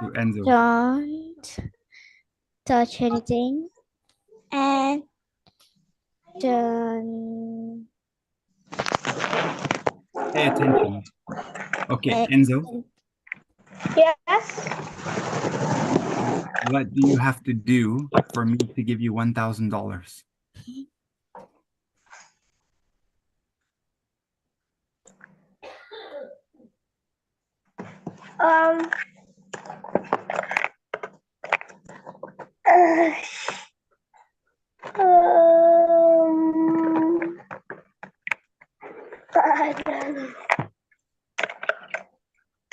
To Enzo. Don't touch anything and don't Pay attention. Okay, uh, Enzo, Yes. what do you have to do for me to give you $1,000? Um. uh, um.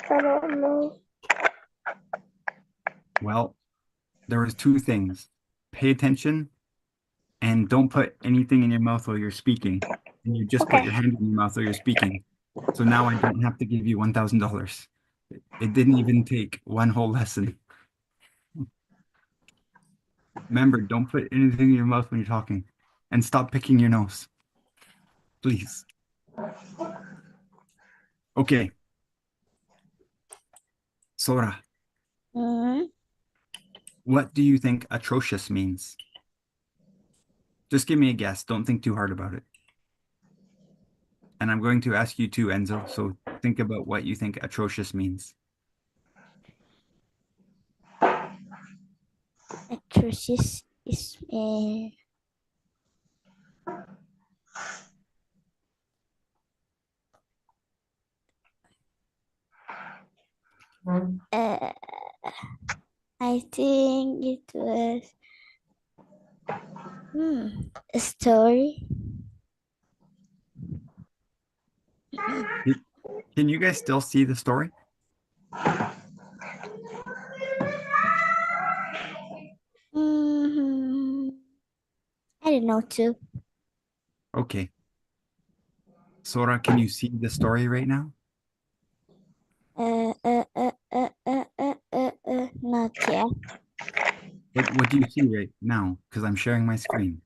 I don't know. Well, there was two things. Pay attention and don't put anything in your mouth while you're speaking. And you just put Okay. your hand in your mouth while you're speaking. So now I don't have to give you $1,000. It didn't even take one whole lesson. Remember, don't put anything in your mouth when you're talking. And stop picking your nose. Please. Okay, Sora, mm, what do you think atrocious means? Just give me a guess. Don't think too hard about it. And I'm going to ask you too, Enzo. So think about what you think atrocious means. atrocious is uh, I think it was a story. Can you guys still see the story? Hmm. I don't know too. Okay. Sora, can you see the story right now? Not yet. What do you see right now? Because I'm sharing my screen.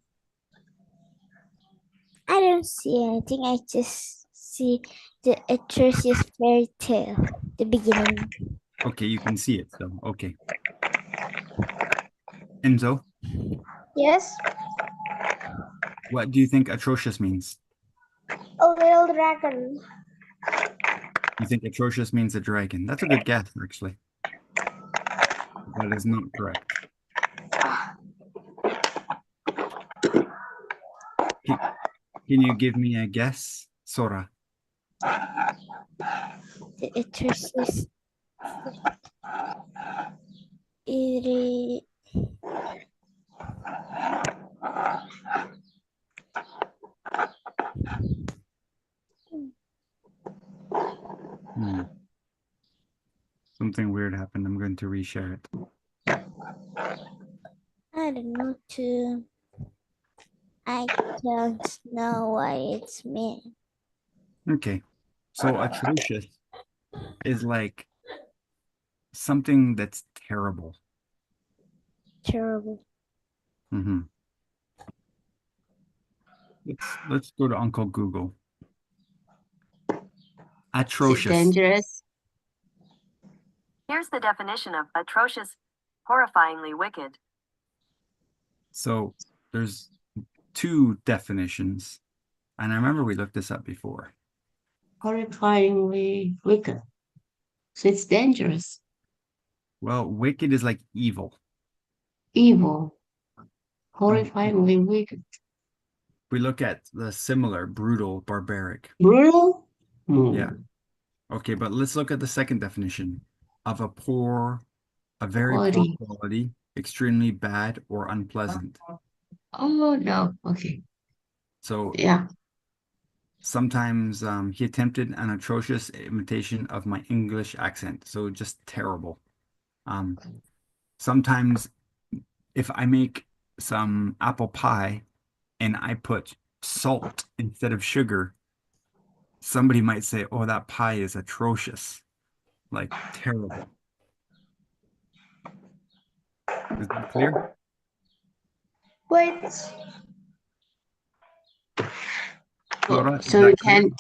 I don't see anything. I just see the atrocious fairy tale, the beginning. Okay, you can see it still. Okay. Enzo, Yes. what do you think atrocious means? A little dragon. You think atrocious means a dragon? That's a good guess, actually. That is not correct. Can, can you give me a guess, Sora? The atrocious. It Hmm. Something weird happened. I'm going to reshare it. I don't know too. I don't know why it's mean. Okay. So atrocious is like something that's terrible. Terrible. Hmm. Let's go to Uncle Google. Is it Atrocious. dangerous? Here's the definition of atrocious: horrifyingly wicked. So there's two definitions. And I remember we looked this up before. Horrifyingly wicked. So it's dangerous. Well, wicked is like evil. Evil. If Horrifyingly wicked. we look at the similar, brutal, barbaric. Brutal? Yeah. Okay, but let's look at the second definition of a very poor Quality. quality, extremely bad or unpleasant. Oh, no. Okay. So Yeah. sometimes he attempted an atrocious imitation of my English accent. So just terrible. Um, sometimes if I make some apple pie and I put salt instead of sugar, somebody might say, "Oh, that pie is atrocious, like terrible." Is that clear? Wait. Laura, is So you that clear? can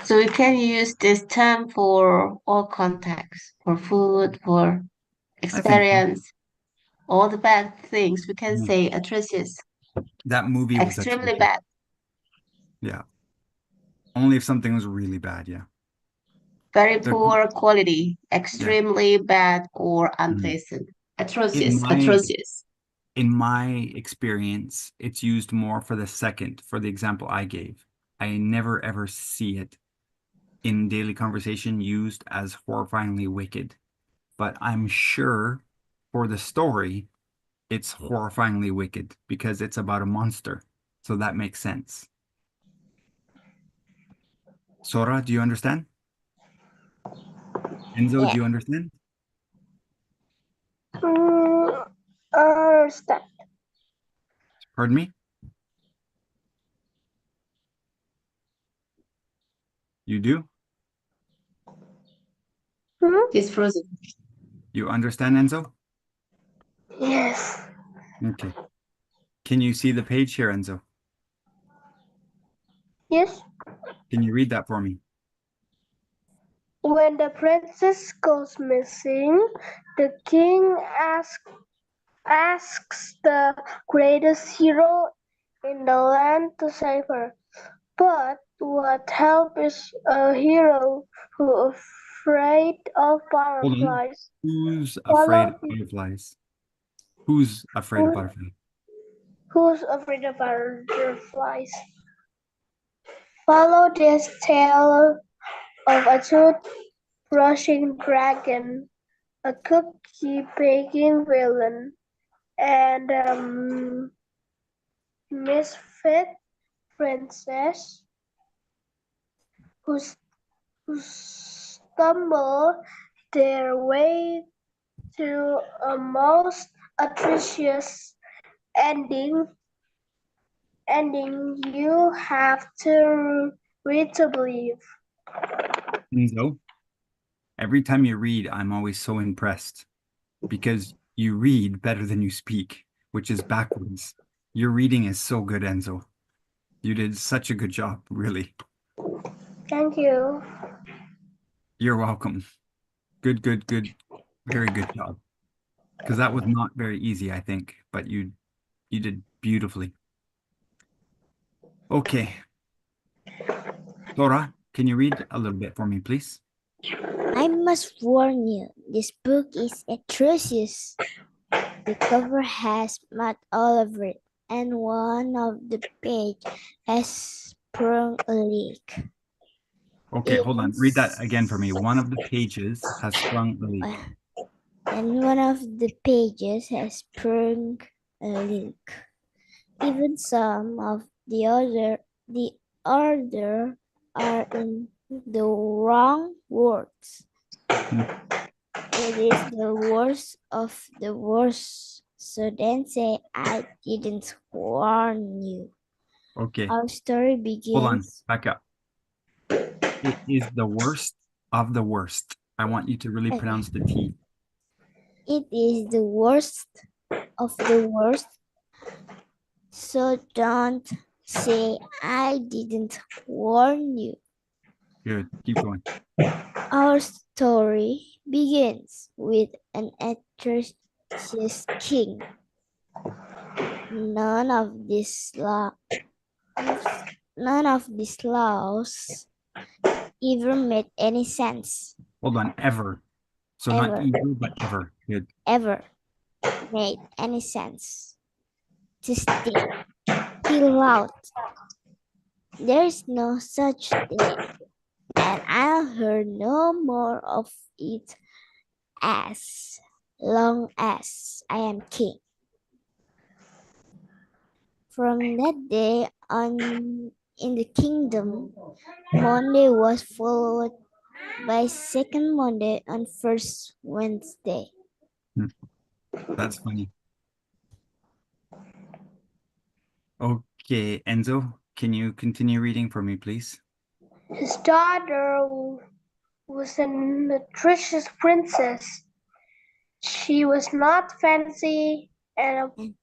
So we can use this term for all contexts, for food, for I think so. experience, all the bad things. We can Yeah. say atrocious, That movie was extremely atrocious. bad, Yeah. Only if something was really bad. Yeah. very The, poor quality, yeah. extremely bad or unpleasant. Atrocious, In my atrocious. in my experience, it's used more for the second, for the example I gave. I never ever see it in daily conversation used as horrifyingly wicked. But I'm sure for the story, it's horrifyingly wicked because it's about a monster. So that makes sense. Sora, do you understand? Enzo, Yeah. do you understand? Understand. Pardon me? You do? He's frozen. You understand, Enzo? Yes. Okay. Can you see the page here, Enzo? Yes. Can you read that for me? When the princess goes missing, the king asks the greatest hero in the land to save her. But what help is a hero who afraid of Hold on. butterflies? Who's afraid Follow of butterflies? Who's afraid of who- butterflies? who's afraid of butterflies? Follow this tale of a tooth-brushing dragon, a cookie-baking villain, and a misfit princess who stumble their way to a most atrocious ending. You have to read to believe. Enzo, every time you read, I'm always so impressed because you read better than you speak, which is backwards. Your reading is so good, Enzo. You did such a good job, really. Thank you. You're welcome. Good, good, good. Very good job. Because that was not very easy, I think, but you did beautifully. Okay. Laura, can you read a little bit for me, please? I must warn you, this book is atrocious. The cover has mud all over it, and one of the page has sprung a leak. Okay, hold on. Read that again for me. One of the pages has sprung a leak. And one of the pages has sprung a leak. Even some of the other are in the wrong words. It is the worst of the worst. So then say, I didn't warn you. Okay, Our story hold on. begins. Back up. It is the worst of the worst. I want you to really pronounce the T. It is the worst of the worst. So don't say, I didn't warn you. Good. Keep going. Our story begins with an atrocious king. None of these laws ever made any sense. Hold on. Ever. So Ever. not ever, but ever. Good. Ever made any sense. To steal out. There is no such thing, and I'll hear no more of it as long as I am king. From that day on in the kingdom, Monday was followed by second Monday and first Wednesday. That's funny. Okay, Enzo, can you continue reading for me, please? His daughter was an atrocious princess. She was not fancy and And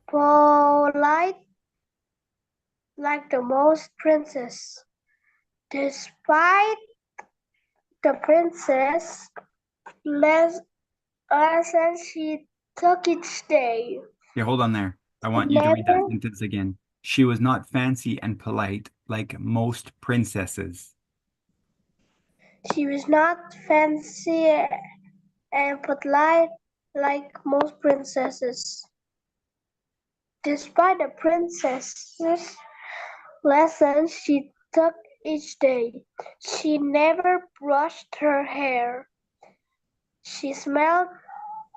polite like the most princess. Despite the princess lessons she took each day. Yeah, hold on there. I want you to read that Never- sentence again. She was not fancy and polite like most princesses. She was not fancy and polite like most princesses. Despite the princess's lessons she took each day, she never brushed her hair. She smelled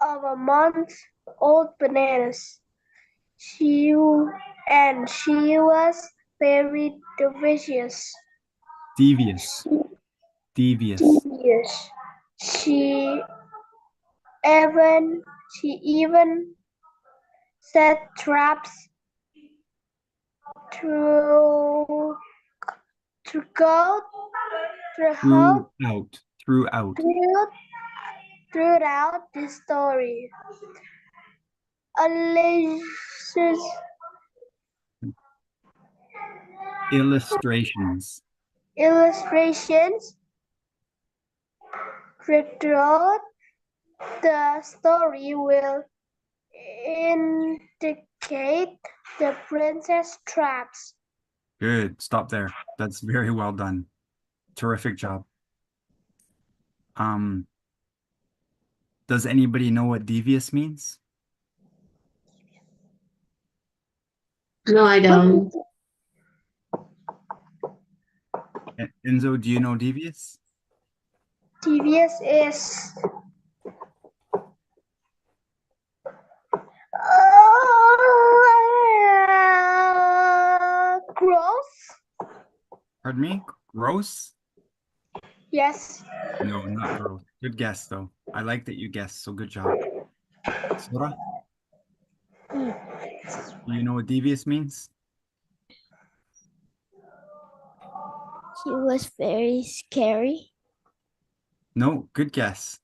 of a month-old bananas. She was very devious. Devious. Devious. Devious. She even set traps to go throughout Throughout. the story. Alleges Illustrations. illustrations throughout the story will indicate the princess traps. Good. Stop there. That's very well done. Terrific job. Does anybody know what devious means? No, I don't. Enzo, do you know devious? Devious is gross. Pardon me? Gross? Yes. No, not gross. Good guess, though. I like that you guessed, so good job. Sora, Mm. do you know what devious means? She was very scary. No, good guess.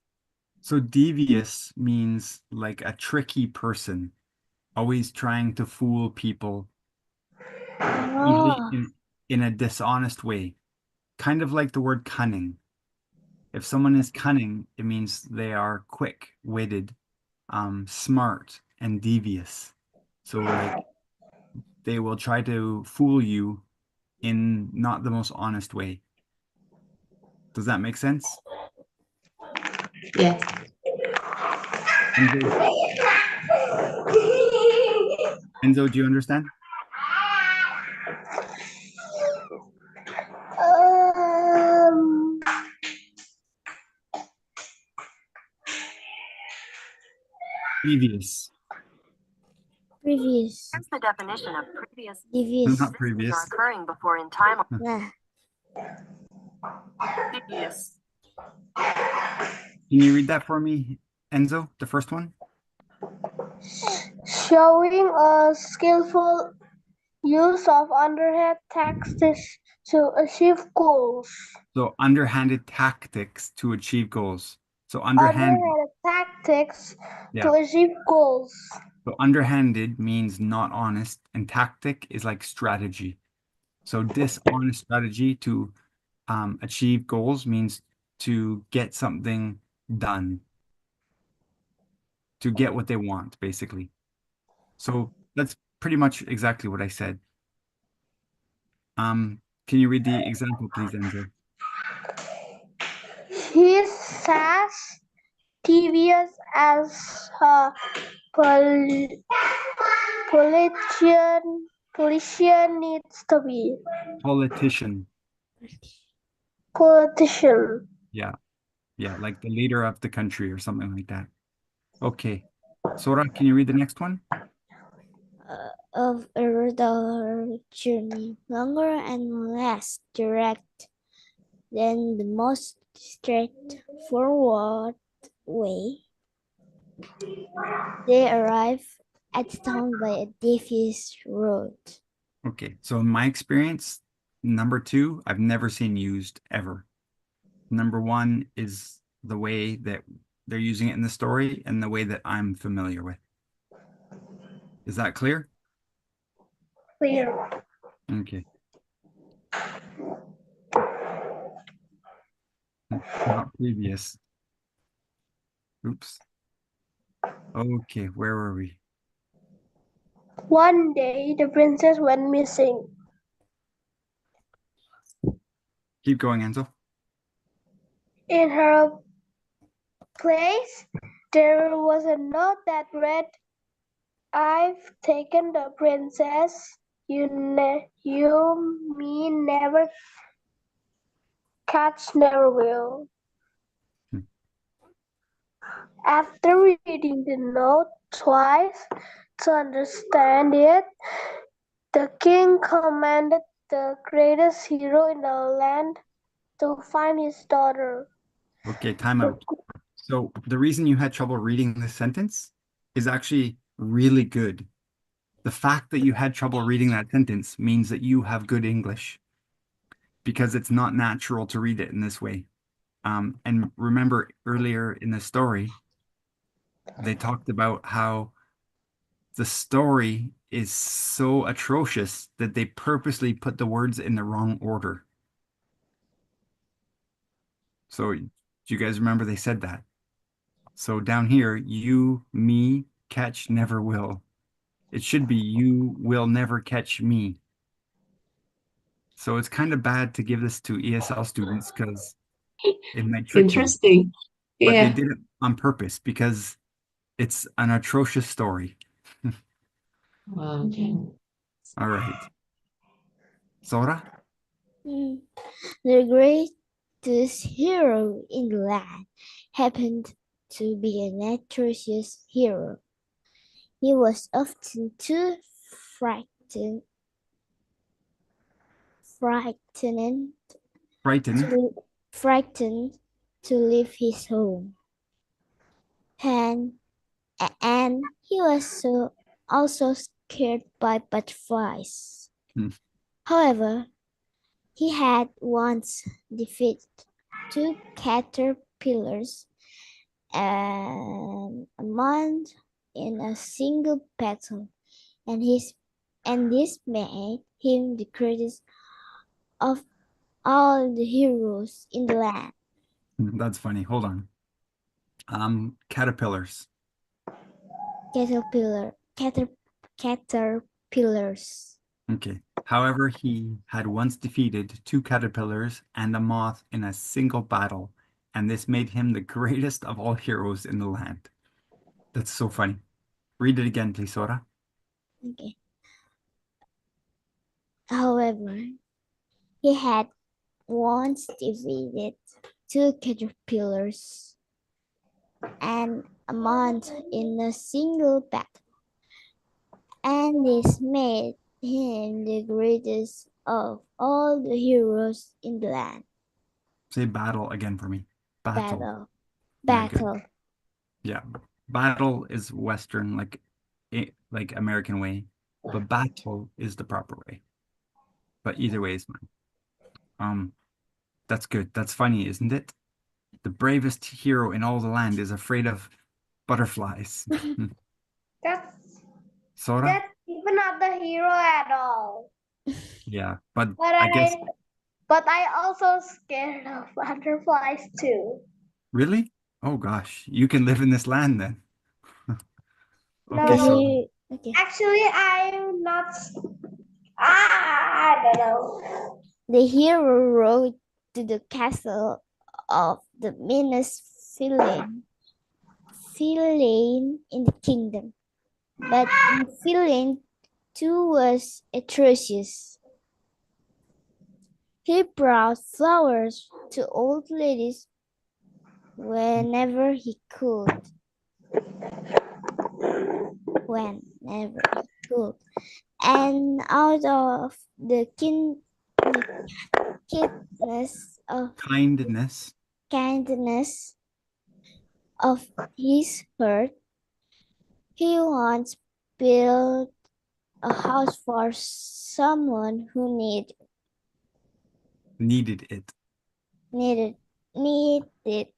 So devious means like a tricky person, always trying to fool people, usually Oh, in a dishonest way. Kind of like the word cunning. If someone is cunning, it means they are quick-witted, smart, and devious. So like they will try to fool you in not the most honest way. Does that make sense? Yes. Enzo, do you understand? Um, Previous. previous. Here's the definition of previous. Devious. Not Are previous. occurring before in time. Nah. Previous. Can you read that for me, Enzo, the first one? showing a skillful use of underhand tactics to achieve goals. So underhanded tactics to achieve goals. So underhanded. Underhanded tactics Yeah. to achieve goals. So underhanded means not honest, and tactic is like strategy. So dishonest strategy to achieve goals means to get something done, to get what they want, basically. So that's pretty much exactly what I said. Can you read the example, please, Enzo? He says devious as a politician needs to be. Politician. Politician. Yeah, like the leader of the country or something like that. Okay. Sora, can you read the next one? Of a regular journey, longer and less direct than the most straightforward way. They arrive at town by a devious road. Okay, so in my experience, number 2, I've never seen used ever. Number 1 is the way that they're using it in the story and the way that I'm familiar with. Is that clear? Clear. Okay. not previous. Oops. Okay, where were we? One day, the princess went missing. Keep going, Ansel. In her place, there was a note that read, "I've taken the princess. You me never catch, never will." Hmm. After reading the note twice to understand it, the king commanded the greatest hero in the land to find his daughter. Okay, time out. So the reason you had trouble reading this sentence is actually really good. The fact that you had trouble reading that sentence means that you have good English because it's not natural to read it in this way. And remember earlier in the story, they talked about how the story is so atrocious that they purposely put the words in the wrong order. So do you guys remember they said that? So down here, you, me, catch, never will. It should be you will never catch me. So it's kind of bad to give this to ESL students because it might trick you. Interesting. But they Yeah. did it on purpose because it's an atrocious story. Okay. All right. Sora? Mm. The greatest hero in the land happened to be an atrocious hero. He was often too frightened, frightened Frightened. to, frightened to leave his home. And, and he was also scared by butterflies. Hmm. However, he had once defeated 2 caterpillars and a moth in a single battle, and this made him the greatest of all the heroes in the land. That's funny. Hold on. Caterpillars. Caterpillars. Okay. However, he had once defeated 2 caterpillars and a moth in a single battle, and this made him the greatest of all heroes in the land. That's so funny. Read it again, please, Sora. Okay. However, he had once defeated 2 caterpillars and a moth in a single battle, and this made him the greatest of all the heroes in the land. Say battle again for me. Battle. Battle. Yeah, good. Battle. Yeah. Battle is Western, like American way, but battle is the proper way. But either way is fine. That's good. That's funny, isn't it? The bravest hero in all the land is afraid of butterflies. That's Sora? even not the hero at all. Yeah, but But I guess I also scared of butterflies too. really? Oh gosh, you can live in this land then. Okay, No. so Okay. Actually, I'm not. I don't know. The hero rode to the castle of the meanest villain in the kingdom. But the villain too was atrocious. He brought flowers to old ladies whenever he could. And out of the kindness of his heart, he once built a house for someone who needed it. needed it.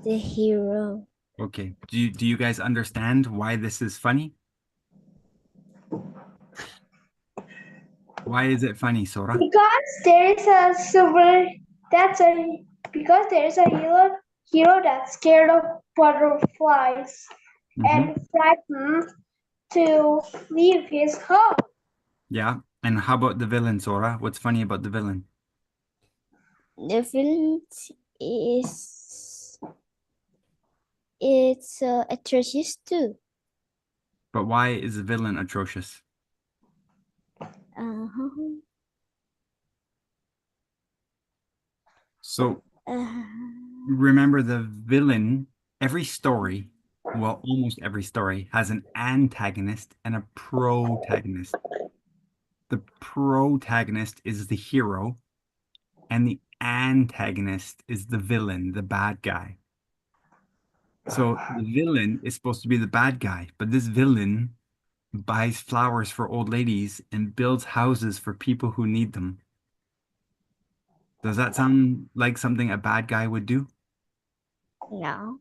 The hero. Okay. Do you guys understand why this is funny? Why is it funny, Sora? Because there is a because there is a hero that's scared of butterflies Mhm. and frightened to leave his home. Yeah. And how about the villain, Sora? What's funny about the villain? The villain is it's atrocious too. But why is the villain atrocious? Uh-huh. So Uh, remember, the villain, every story, well, almost every story has an antagonist and a protagonist. The protagonist is the hero, and the antagonist is the villain, the bad guy. So the villain is supposed to be the bad guy, but this villain buys flowers for old ladies and builds houses for people who need them. Does that sound like something a bad guy would do? no,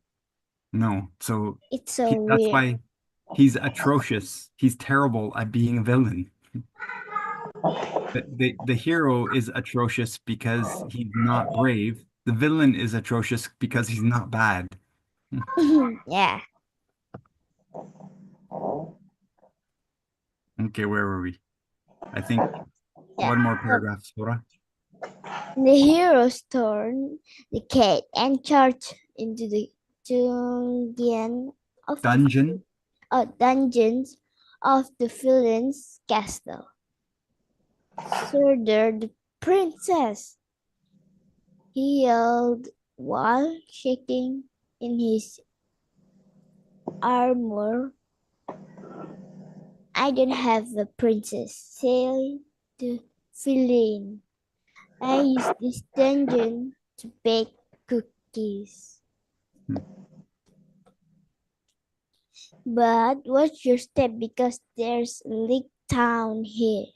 No. So it's so that's weird. why he's atrocious. He's terrible at being a villain. The hero is atrocious because he's not brave. The villain is atrocious because he's not bad. Yeah. Okay, where were we? I think Yeah. one more paragraph, Sora. The heroes turn the cat and charge into the dungeon of Dungeon. dungeons of the villain's castle. Surrender the princess, he yelled while shaking in his armor. I don't have a princess, said the villain. I use this dungeon to bake cookies. Hmm. But watch your step because there's a lake town here.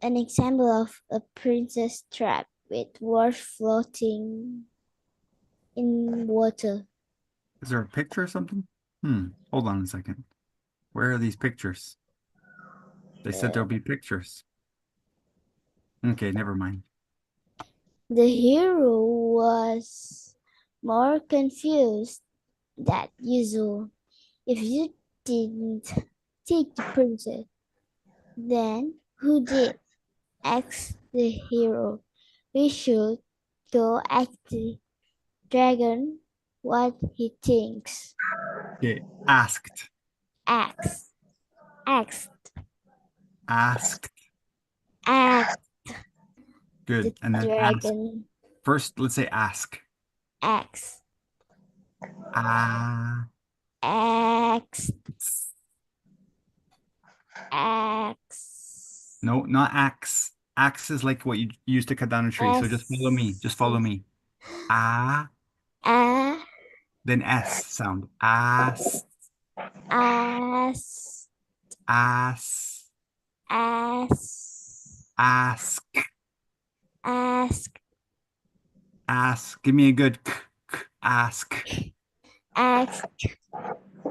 An example of a princess trap with dwarfs floating in water. Is there a picture or something? Hold on a second. Where are these pictures? They said there'll be pictures. Okay, never mind. The hero was more confused than usual. If you didn't take the princess, then who did? Asked the hero. We should go ask the dragon what he thinks. Okay, asked. Asked. Asked. Asked. Asked Good. the And then ask. dragon. First, let's say ask. Asked. Asked. Asked. Axe. No, not axe. Axe is like what you use to cut down a tree. So just follow me. Just follow me. Ah, A. then S sound. Ass. As. Ass. As. Ask. Ask. Ask. Give me a good ask. Ask.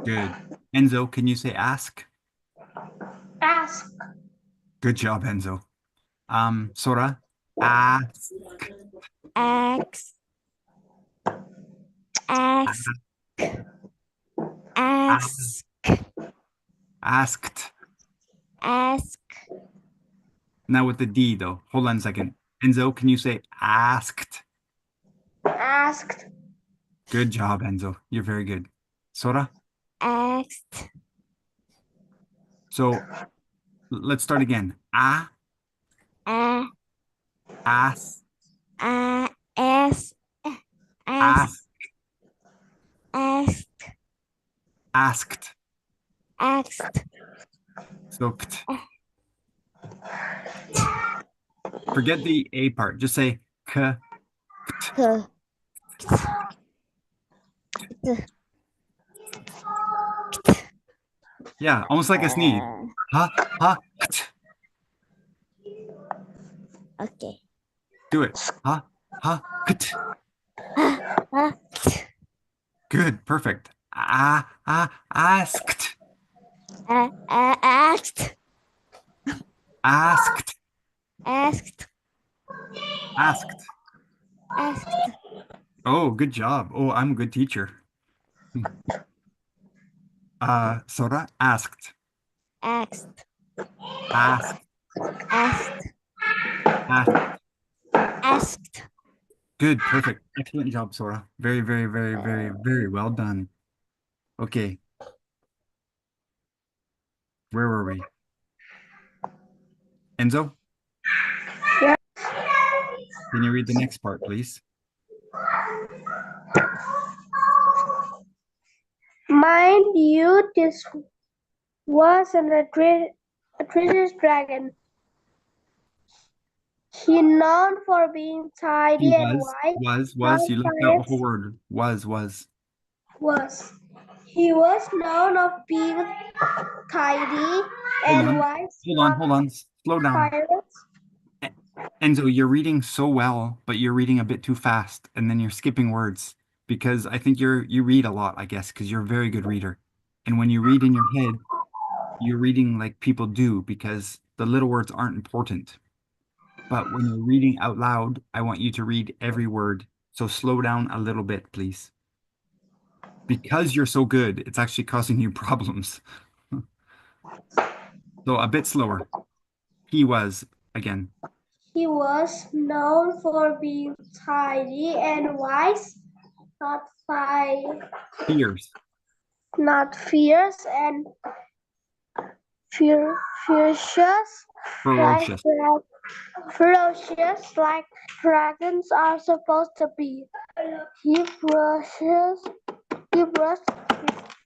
Good. Enzo, can you say ask? Ask. Good job, Enzo. Sora, ask. Ask. Ask. Ask. Asked. Ask. Now with the D though. Hold on a second. Enzo, can you say asked? Asked. Good job, Enzo. You're very good. Sora? Asked. So let's start again. A, A. as, A. S. ask, Asked. asked. Asked. So forget the A part. Just say k. K. Yeah, almost like a sneeze. Ha, ha, kt. Okay. Do it. Ha, ha, kt. Good, perfect. Asked. Asked. Asked. Asked. Asked. Asked. Oh, good job. Oh, I'm a good teacher. Sora, asked. Asked. Asked. Asked. Asked. Asked. Good, perfect. Excellent job, Sora. Very, very, very, very, very well done. Okay. Where were we? Enzo? Yeah. Can you read the next part, please? Mind you, this was an atrocious dragon. He known for being tidy and wise. You left out the whole word. Was. He was known of being tidy and wise. Hold on. Slow down. Pirates. Enzo, you're reading so well, but you're reading a bit too fast, and then you're skipping words because I think you read a lot, I guess, because you're a very good reader. And when you read in your head, you're reading like people do because the little words aren't important. But when you're reading out loud, I want you to read every word. So slow down a little bit, please. Because you're so good, it's actually causing you problems. So a bit slower. He was, again. He was known for being tidy and wise, not Fierce. not fierce and ferocious. Ferocious. Ferocious like dragons are supposed to be. He brushed his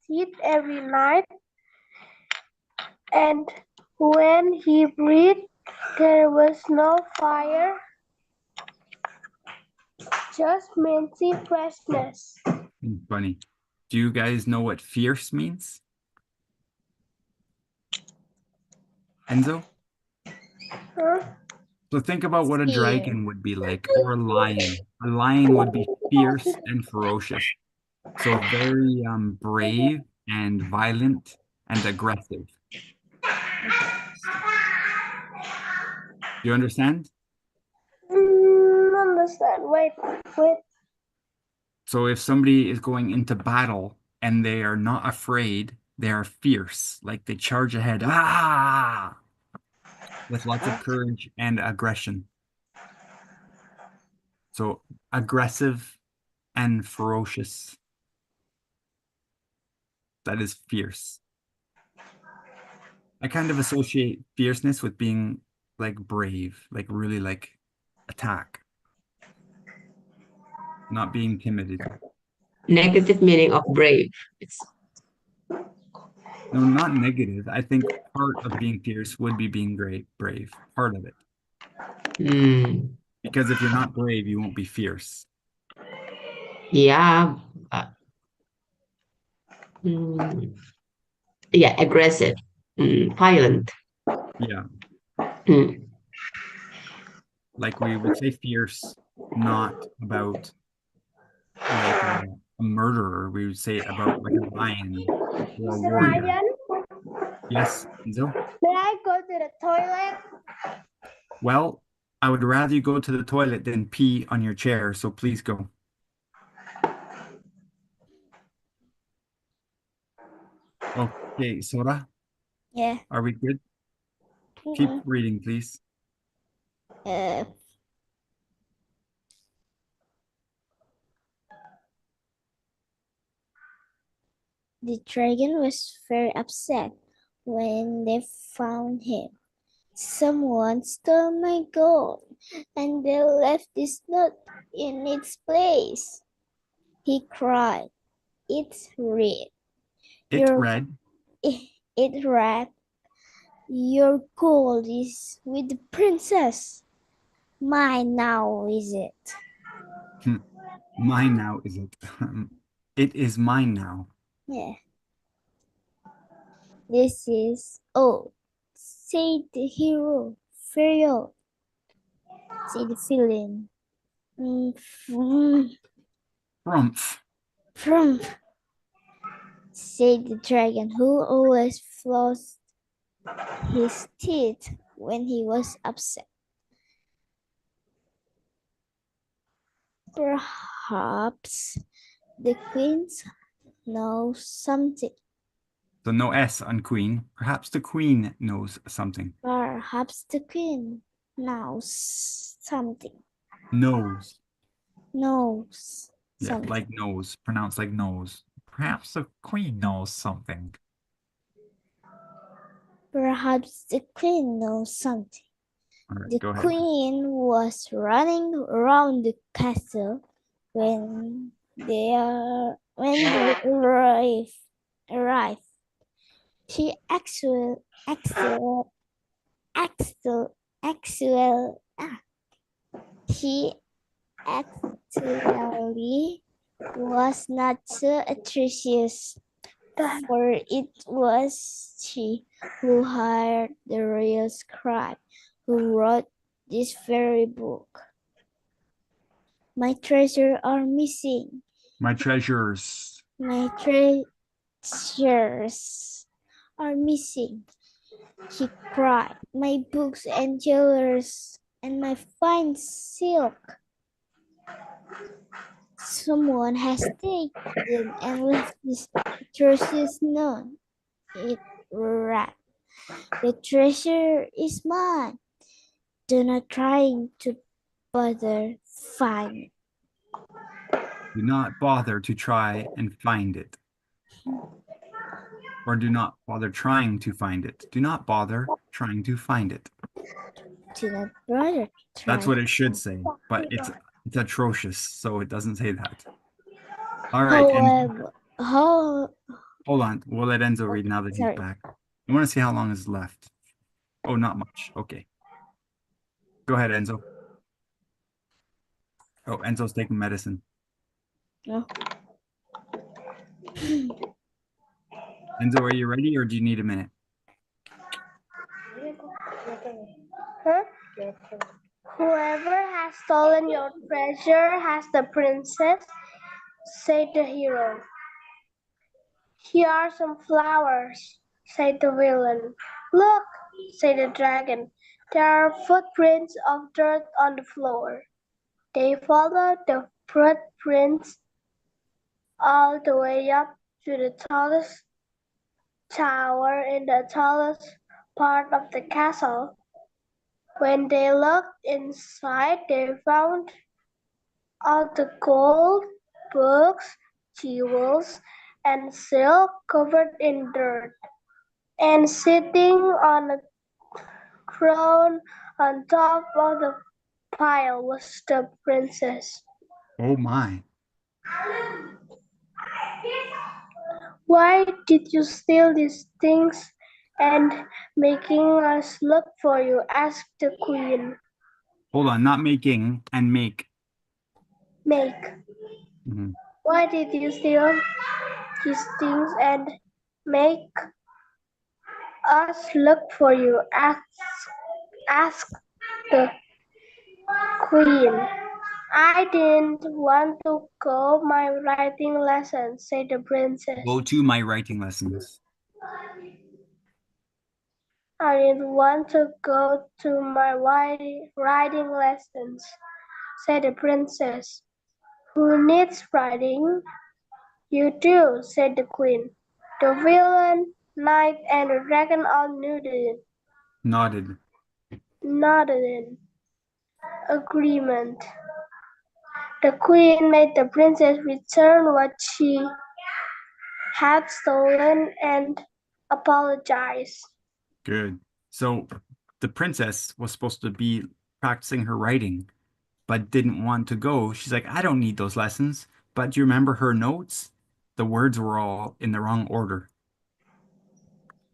teeth every night, and when he breathed, there was no fire, just minty freshness. Funny. Do you guys know what fierce means? Enzo? Huh? So think about what a Fear. dragon would be like, or a lion. A lion would be fierce and ferocious. So very brave and violent and aggressive. Do you understand? Understand. Wait. So if somebody is going into battle and they are not afraid, they are fierce, like they charge ahead, with lots of courage and aggression. So aggressive and ferocious. That is fierce. I kind of associate fierceness with being like brave, like really like attack. Not being timid. Negative meaning of brave. It's No, not negative. I think part of being fierce would be being brave. Part of it. Because if you're not brave, you won't be fierce. yeah. Yeah, aggressive, violent. Yeah. Mm. Like we would say fierce, not about like a murderer. We would say it about like a lion or a warrior. Ryan, Yes, Enzo? may I go to the toilet? Well, I would rather you go to the toilet than pee on your chair, so please go. Okay, Sora, Yeah. are we good? Keep reading, please. The dragon was very upset when they found him. Someone stole my gold, and they left this note in its place. He cried. It's red. It's red. It read, "Your gold is with the princess. Mine now, is it?" Mine now, is it? It is mine now. Yeah. This is old, said the hero. Very old, said the villain. Frumph. Said the dragon, who always flossed his teeth when he was upset. Perhaps the queen knows something. So no S on queen. Perhaps the queen knows something. Perhaps the queen knows something. Knows. Knows Yeah, something. like nose. Pronounced like nose. Perhaps the queen knows something. Perhaps the queen knows something. All right, The go ahead. queen was running around the castle when they arrived. She she actually was not so atrocious, for it was she who hired the real scribe who wrote this very book. My treasures are missing. My treasures. My treasures are missing, he cried. My books and jewelries and my fine silk. Someone has taken and left this treasures known. It ran. The treasure is mine. Do not try to bother find it. Do not bother to try and find it. Or do not bother trying to find it. Do not bother trying to find it. Do not bother. That's what it should say, but it's atrocious, so it doesn't say that. All right, Enzo, hold on. We'll let Enzo read now that he's Sorry. back. You want to see how long is left? Oh, not much. Okay. Go ahead, Enzo. Oh, Enzo's taking medicine. No. Enzo, are you ready or do you need a minute? Huh? Whoever has stolen your treasure has the princess, said the hero. Here are some flowers, said the villain. Look, said the dragon. There are footprints of dirt on the floor. They followed the footprints all the way up to the tallest tower in the tallest part of the castle. When they looked inside, they found all the gold, books, jewels, and silk covered in dirt. And sitting on a throne on top of the pile was the princess. Oh my. Why did you steal these things and making us look for you? Asked the queen. Hold on, not making and make. Make. Mhm. Why did you steal these things and make us look for you? Asked the queen. I didn't want to go my writing lesson, said the princess. Go to my writing lessons. I didn't want to go to my writing lessons, said the princess. Who needs writing? You do, said the queen. The villain, knight, and the dragon all Nodded. nodded in agreement. The queen made the princess return what she had stolen and apologize. Good. So the princess was supposed to be practicing her writing, but didn't want to go. She's like, I don't need those lessons. But do you remember her notes? The words were all in the wrong order.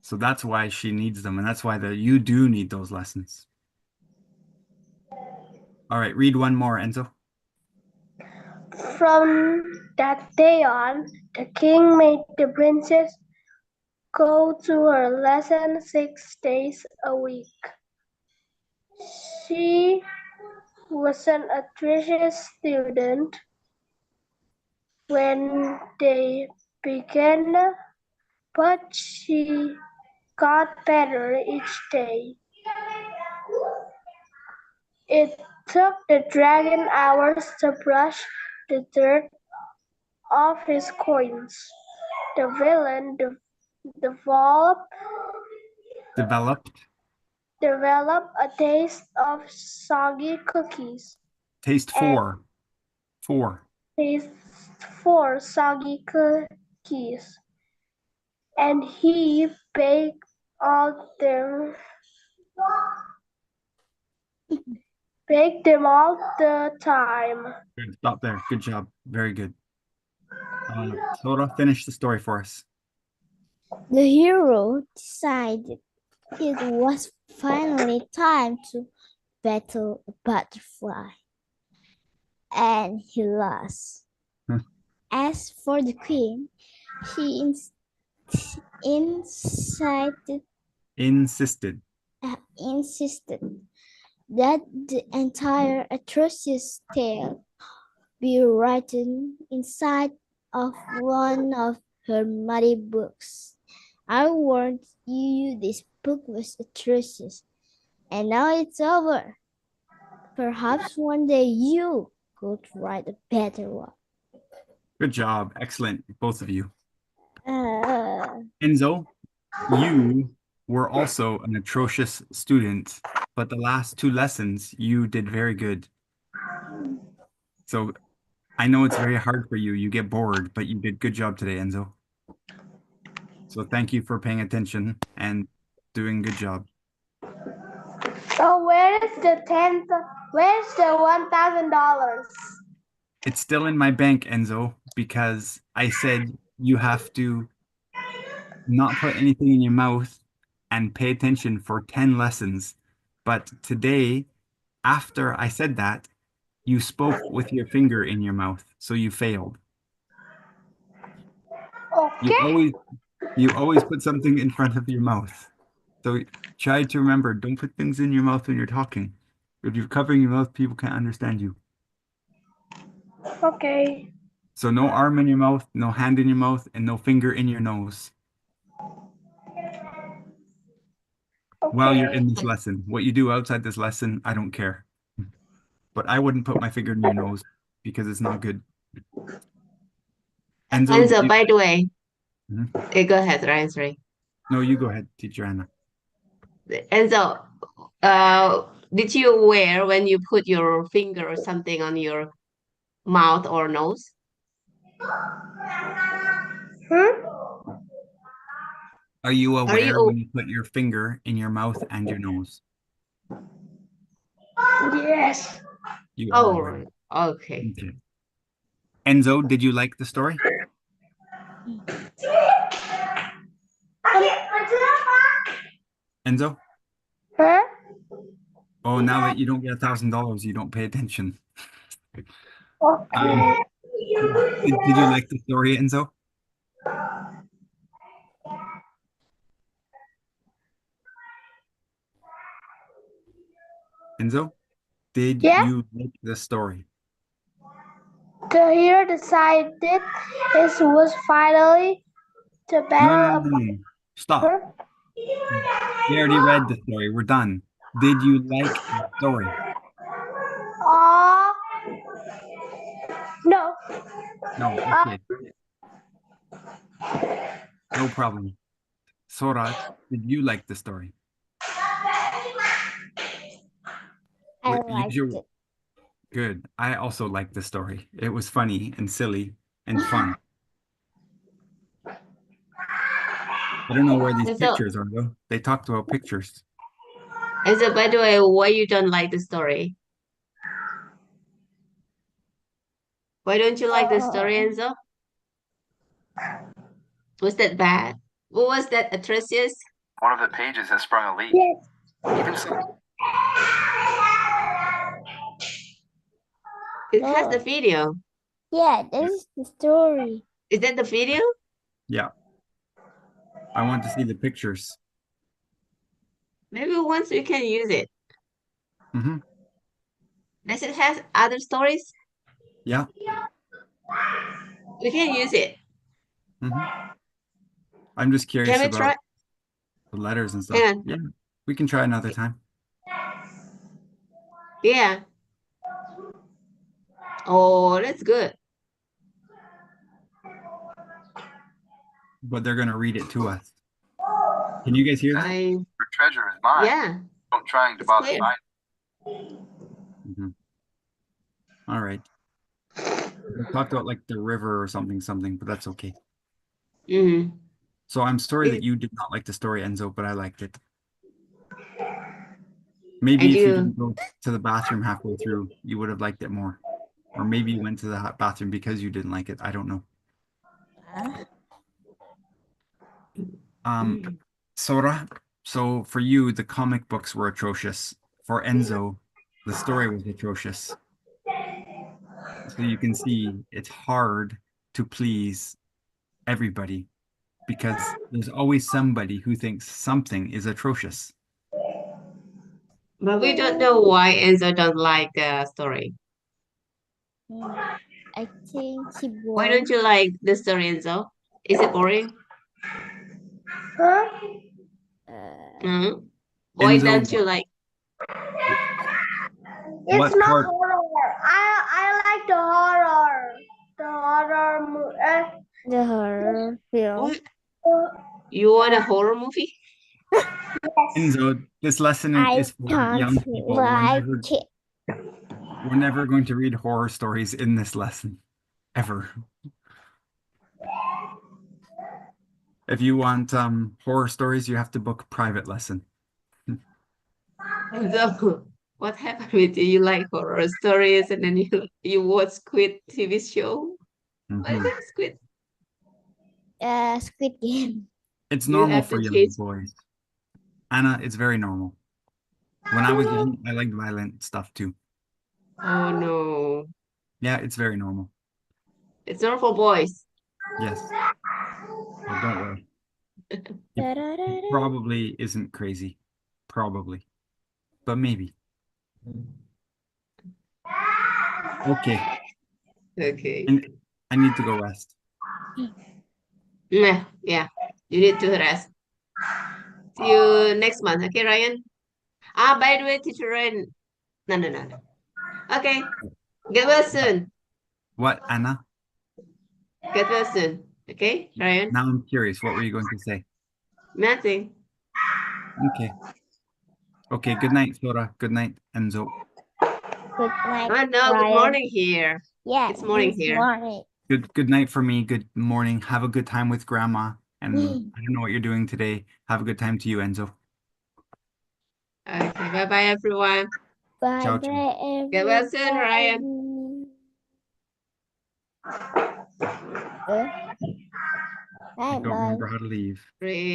So that's why she needs them. And that's why you do need those lessons. All right, read one more, Enzo. From that day on, the king made the princess go to her lesson 6 days a week. She was an atrocious student when they began, but she got better each day. It took the dragon hours to brush the dirt off his coins. The villain developed a taste of soggy cookies. Taste And- four. Taste for soggy cookies. And he baked them all the time. Good. Stop there. Good job. Very good. Sora, finish the story for us. The hero decided it was finally time to battle a butterfly, and he lost. Hmm. As for the queen, she insisted that the entire atrocious tale be written inside of one of her muddy books. I warned you this book was atrocious, and now it's over. Perhaps one day you could write a better one. Good job. Excellent, both of you. Uh, Enzo, you were also an atrocious student, but the last 2 lessons you did very good. So I know it's very hard for you. You get bored, but you did good job today, Enzo. So thank you for paying attention and doing good job. So where's the $1,000? It's still in my bank, Enzo, because I said you have to not put anything in your mouth and pay attention for 10 lessons. But today, after I said that, you spoke with your finger in your mouth, so you failed. Okay. You always put something in front of your mouth. So try to remember, don't put things in your mouth when you're talking. If you're covering your mouth, people can't understand you. Okay. So no arm in your mouth, no hand in your mouth, and no finger in your nose while you're in this lesson. What you do outside this lesson, I don't care. But I wouldn't put my finger in your nose because it's not good. Enzo, Enzo, by the way, Mhm. go ahead, Ryan, sorry. No, you go ahead, teacher Anna. Enzo, did you wear when you put your finger or something on your mouth or nose? Are you aware you- when you put your finger in your mouth and your nose? Yes. You are Oh, aware. right. Okay. Okay. Enzo, did you like the story? Enzo? Huh? Oh, now that you don't get $1,000, you don't pay attention. Okay. Did you like the story, Enzo? Enzo, did Yeah? you like the story? The hero decided it was finally to No, battle no, no, no. Stop. Huh? We already read the story. We're done. Did you like the story? No. No, okay. No problem. Sora, did you like the story? I What- liked use your- it. Good. I also liked the story. It was funny and silly and fun. I don't know where these Enzo, pictures are, though. They talked about pictures. Enzo, by the way, why you don't like the story? Why don't you like the story, Enzo? Was that bad? What was that atrocious? One of the pages has sprung a leak. Yes. Even so, It has the video. Yeah, this is the story. Is that the video? Yeah. I want to see the pictures. Maybe once we can use it. Mm-hmm. Does it have other stories? Yeah. We can use it. Mm-hmm. I'm just curious Can we about try? the letters and stuff. Yeah. Yeah. We can try another time. Yeah. Oh, that's good. But they're gonna read it to us. Can you guys hear that? Your treasure is mine. Yeah. Don't trying to It's bother clear. mine. Mhm. All right. We talked about like the river or something, but that's okay. Mm. So I'm sorry that It- you did not like the story, Enzo, but I liked it. Maybe And if you you, didn't go to the bathroom halfway through, you would have liked it more. Or maybe you went to the bathroom because you didn't like it. I don't know. Mm. Sora, so for you, the comic books were atrocious. For Enzo, the story was atrocious. So you can see it's hard to please everybody because there's always somebody who thinks something is atrocious. But we don't know why Enzo don't like the story. I think he Why bored. don't you like the story, Enzo? Is it boring? Huh? Mm. Why Enzo, don't you like? It's What not part- horror. I like the horror. The horror movie. The horror film. What? You want a horror movie? Enzo, this lesson I is for young don't people. like it. We're never going to read horror stories in this lesson, ever. If you want horror stories, you have to book a private lesson. Enzo, what happened with you? You like horror stories and then you watch Squid TV show? What is Mhm. that, Squid? Squid Game. It's You normal have for to young change. boys. Anna, it's very normal. When I was young, I liked violent stuff too. Oh no. Yeah, it's very normal. It's not for boys. Yes. Oh, don't worry. It probably isn't crazy. Probably. But maybe. Okay. Okay. And I need to go rest. Yeah, you need to rest. See you next month, okay, Ryan? By the way, teacher Ryan. No. Okay, get well soon. What, Anna? Get well soon. Okay, Ryan? Now I'm curious. What were you going to say? Nothing. Okay. Okay, good night, Sora. Good night, Enzo. Good night. Oh no, good Ryan. morning here. Yeah, It's morning here. Morning. Good night for me. Good morning. Have a good time with Grandma. And I don't know what you're doing today. Have a good time to you, Enzo. Okay, bye-bye, everyone. Bye Ciao, bye, ciao. everyone. Get well soon, Ryan. Bye I don't bye. remember how to leave. Three.